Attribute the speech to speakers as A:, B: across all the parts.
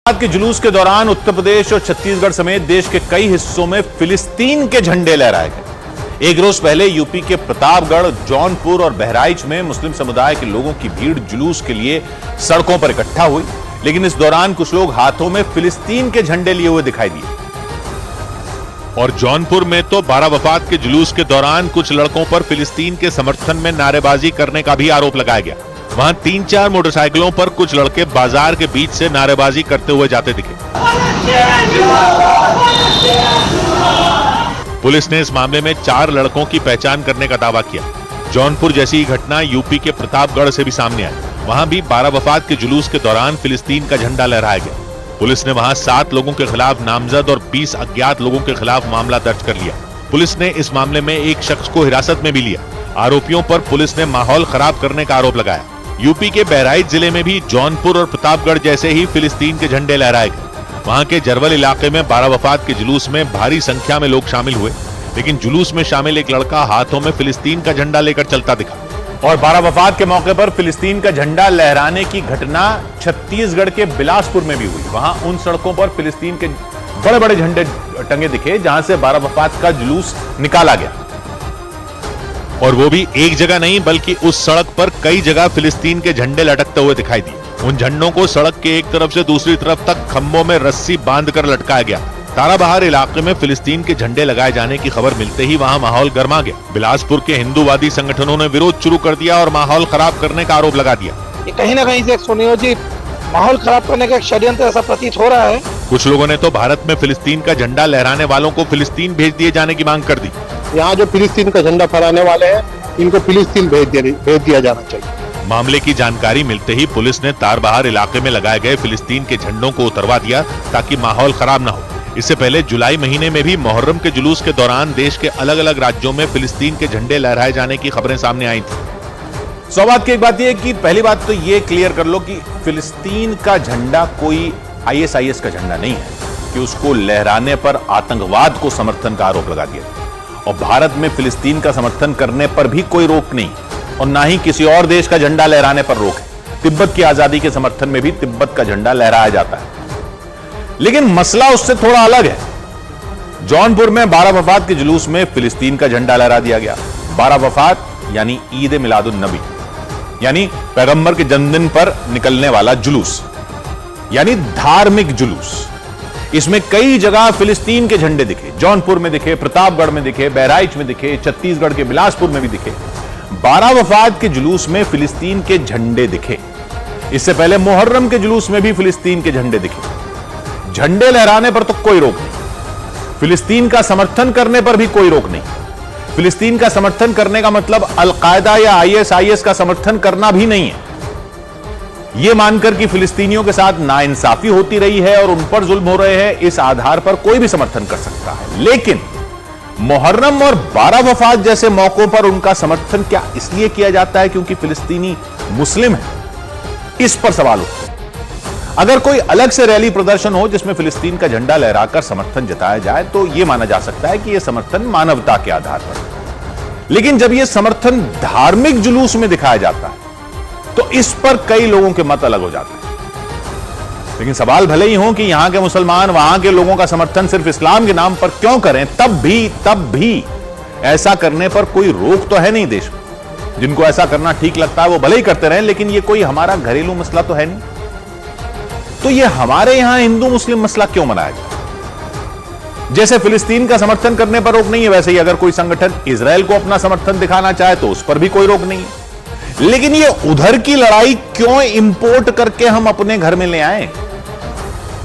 A: के जुलूस के दौरान उत्तर प्रदेश और छत्तीसगढ़ समेत देश के कई हिस्सों में फिलिस्तीन के झंडे लहराए गए। एक रोज पहले यूपी के प्रतापगढ़, जौनपुर और बहराइच में मुस्लिम समुदाय के लोगों की भीड़ जुलूस के लिए सड़कों पर इकट्ठा हुई, लेकिन इस दौरान कुछ लोग हाथों में फिलिस्तीन के झंडे लिए हुए दिखाई दिए। और जौनपुर में तो 12 वफात के जुलूस के दौरान कुछ लड़कों पर फिलिस्तीन के समर्थन में नारेबाजी करने का भी आरोप लगाया गया। वहां 3-4 मोटरसाइकिलों पर कुछ लड़के बाजार के बीच से नारेबाजी करते हुए जाते दिखे। पुलिस ने इस मामले में 4 लड़कों की पहचान करने का दावा किया। जौनपुर जैसी घटना यूपी के प्रतापगढ़ से भी सामने आई। वहां भी 12 वफात के जुलूस के दौरान फिलिस्तीन का झंडा लहराया गया। पुलिस ने वहां 7 लोगों के खिलाफ नामजद और 20 अज्ञात लोगों के खिलाफ मामला दर्ज कर लिया। पुलिस ने इस मामले में एक शख्स को हिरासत में भी लिया। आरोपियों पर पुलिस ने माहौल खराब करने का आरोप लगाया। यूपी के बहराइच जिले में भी जौनपुर और प्रतापगढ़ जैसे ही फिलिस्तीन के झंडे लहराए गए। वहां के जरवल इलाके में 12 वफात के जुलूस में भारी संख्या में लोग शामिल हुए, लेकिन जुलूस में शामिल एक लड़का हाथों में फिलिस्तीन का झंडा लेकर चलता दिखा। और 12 वफात के मौके पर फिलिस्तीन का झंडा लहराने की घटना छत्तीसगढ़ के बिलासपुर में भी हुई। वहां उन सड़कों पर फिलिस्तीन के बड़े बड़े झंडे टंगे दिखे जहां से 12 वफात का जुलूस निकाला गया। और वो भी एक जगह नहीं, बल्कि उस सड़क पर कई जगह फिलिस्तीन के झंडे लटकते हुए दिखाई दिए। उन झंडों को सड़क के एक तरफ से दूसरी तरफ तक खंभों में रस्सी बांधकर लटकाया गया। ताराबहार इलाके में फिलिस्तीन के झंडे लगाए जाने की खबर मिलते ही वहां माहौल गर्मा गया। बिलासपुर के हिंदूवादी संगठनों ने विरोध शुरू कर दिया और माहौल खराब करने का आरोप लगा दिया।
B: ये कहीं ना कहीं से एक सुनियोजित माहौल खराब करने का एक षड्यंत्र ऐसा प्रतीत हो रहा है।
A: कुछ लोगों ने तो भारत में फिलिस्तीन का झंडा लहराने वालों को फिलिस्तीन भेज दिए जाने की मांग कर दी।
C: यहाँ जो फिलिस्तीन का झंडा फहराने वाले हैं, इनको फिलिस्तीन भेज दिया जाना चाहिए।
A: मामले की जानकारी मिलते ही पुलिस ने तारबहार इलाके में लगाए गए फिलिस्तीन के झंडों को उतरवा दिया ताकि माहौल खराब न हो। इससे पहले जुलाई महीने में भी मुहर्रम के जुलूस के दौरान देश के अलग अलग राज्यों में फिलिस्तीन के झंडे लहराए जाने की खबरें सामने आई थी। सौ बात की एक बात यह कि पहली बात तो ये क्लियर कर लो कि फिलिस्तीन का झंडा कोई ISIS का झंडा नहीं है कि उसको लहराने पर आतंकवाद को समर्थन का आरोप लगा दिया। और भारत में फिलिस्तीन का समर्थन करने पर भी कोई रोक नहीं और ना ही किसी और देश का झंडा लहराने पर रोक है। तिब्बत की आजादी के समर्थन में भी तिब्बत का झंडा लहराया जाता है, लेकिन मसला उससे थोड़ा अलग है। जौनपुर में 12 वफात के जुलूस में फिलिस्तीन का झंडा लहरा दिया गया। 12 वफात यानी ईद मिलादुन नबी, यानी पैगंबर के जन्मदिन पर निकलने वाला जुलूस, यानी धार्मिक जुलूस। इसमें कई जगह फिलिस्तीन के झंडे दिखे। जौनपुर में दिखे, प्रतापगढ़ में दिखे, बहराइच में दिखे, छत्तीसगढ़ के बिलासपुर में भी दिखे। 12 वफात के जुलूस में फिलिस्तीन के झंडे दिखे। इससे पहले मुहर्रम के जुलूस में भी फिलिस्तीन के झंडे दिखे। झंडे लहराने पर तो कोई रोक नहीं, फिलिस्तीन का समर्थन करने पर भी कोई रोक नहीं। फिलिस्तीन का समर्थन करने का मतलब अल-कायदा या ISIS का समर्थन करना भी नहीं है। यह मानकर कि फिलिस्तीनियों के साथ नाइंसाफी होती रही है और उन पर जुल्म हो रहे हैं, इस आधार पर कोई भी समर्थन कर सकता है। लेकिन मुहर्रम और 12 वफात जैसे मौकों पर उनका समर्थन क्या इसलिए किया जाता है क्योंकि फिलिस्तीनी मुस्लिम है? इस पर सवाल उठते हैं। अगर कोई अलग से रैली प्रदर्शन हो जिसमें फिलिस्तीन का झंडा लहराकर समर्थन जताया जाए तो यह माना जा सकता है कि यह समर्थन मानवता के आधार पर। लेकिन जब यह समर्थन धार्मिक जुलूस में दिखाया जाता है तो इस पर कई लोगों के मत अलग हो जाते हैं। लेकिन सवाल भले ही हो कि यहां के मुसलमान वहां के लोगों का समर्थन सिर्फ इस्लाम के नाम पर क्यों करें, तब भी ऐसा करने पर कोई रोक तो है नहीं देश में। जिनको ऐसा करना ठीक लगता है वो भले ही करते रहें, लेकिन ये कोई हमारा घरेलू मसला तो है नहीं। तो ये हमारे यहां हिंदू मुस्लिम मसला क्यों मनाया जाए? जैसे फिलिस्तीन का समर्थन करने पर रोक नहीं है, वैसे ही अगर कोई संगठन इजराइल को अपना समर्थन दिखाना चाहे तो उस पर भी कोई रोक नहीं है। लेकिन ये उधर की लड़ाई क्यों इंपोर्ट करके हम अपने घर में ले आए?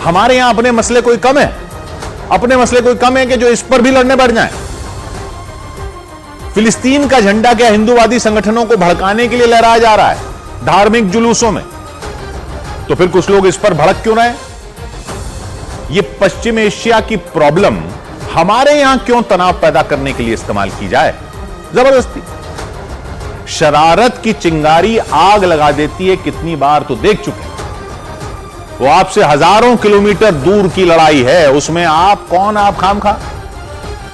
A: हमारे यहां अपने मसले कोई कम है? अपने मसले कोई कम है कि जो इस पर भी लड़ने बढ़ जाएं? फिलिस्तीन का झंडा क्या हिंदूवादी संगठनों को भड़काने के लिए लहराया जा रहा है धार्मिक जुलूसों में? तो फिर कुछ लोग इस पर भड़क क्यों रहे? ये पश्चिम एशिया की प्रॉब्लम हमारे यहां क्यों तनाव पैदा करने के लिए इस्तेमाल की जाए? जबरदस्ती शरारत की चिंगारी आग लगा देती है, कितनी बार तो देख चुके हैं। वो आपसे हजारों किलोमीटर दूर की लड़ाई है, उसमें आप कौन, आप खामखा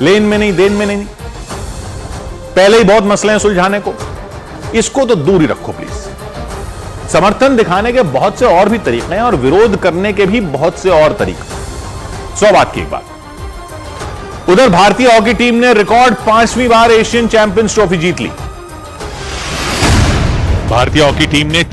A: लेन में नहीं देन में नहीं। पहले ही बहुत मसले हैं सुलझाने को, इसको तो दूर ही रखो प्लीज।
D: समर्थन दिखाने के बहुत से और भी तरीके हैं और विरोध करने के भी बहुत से और तरीके। 100 बात की एक बात। उधर भारतीय हॉकी टीम ने रिकॉर्ड 5वीं बार एशियन चैंपियंस ट्रॉफी जीत ली।
A: भारतीय हॉकी टीम ने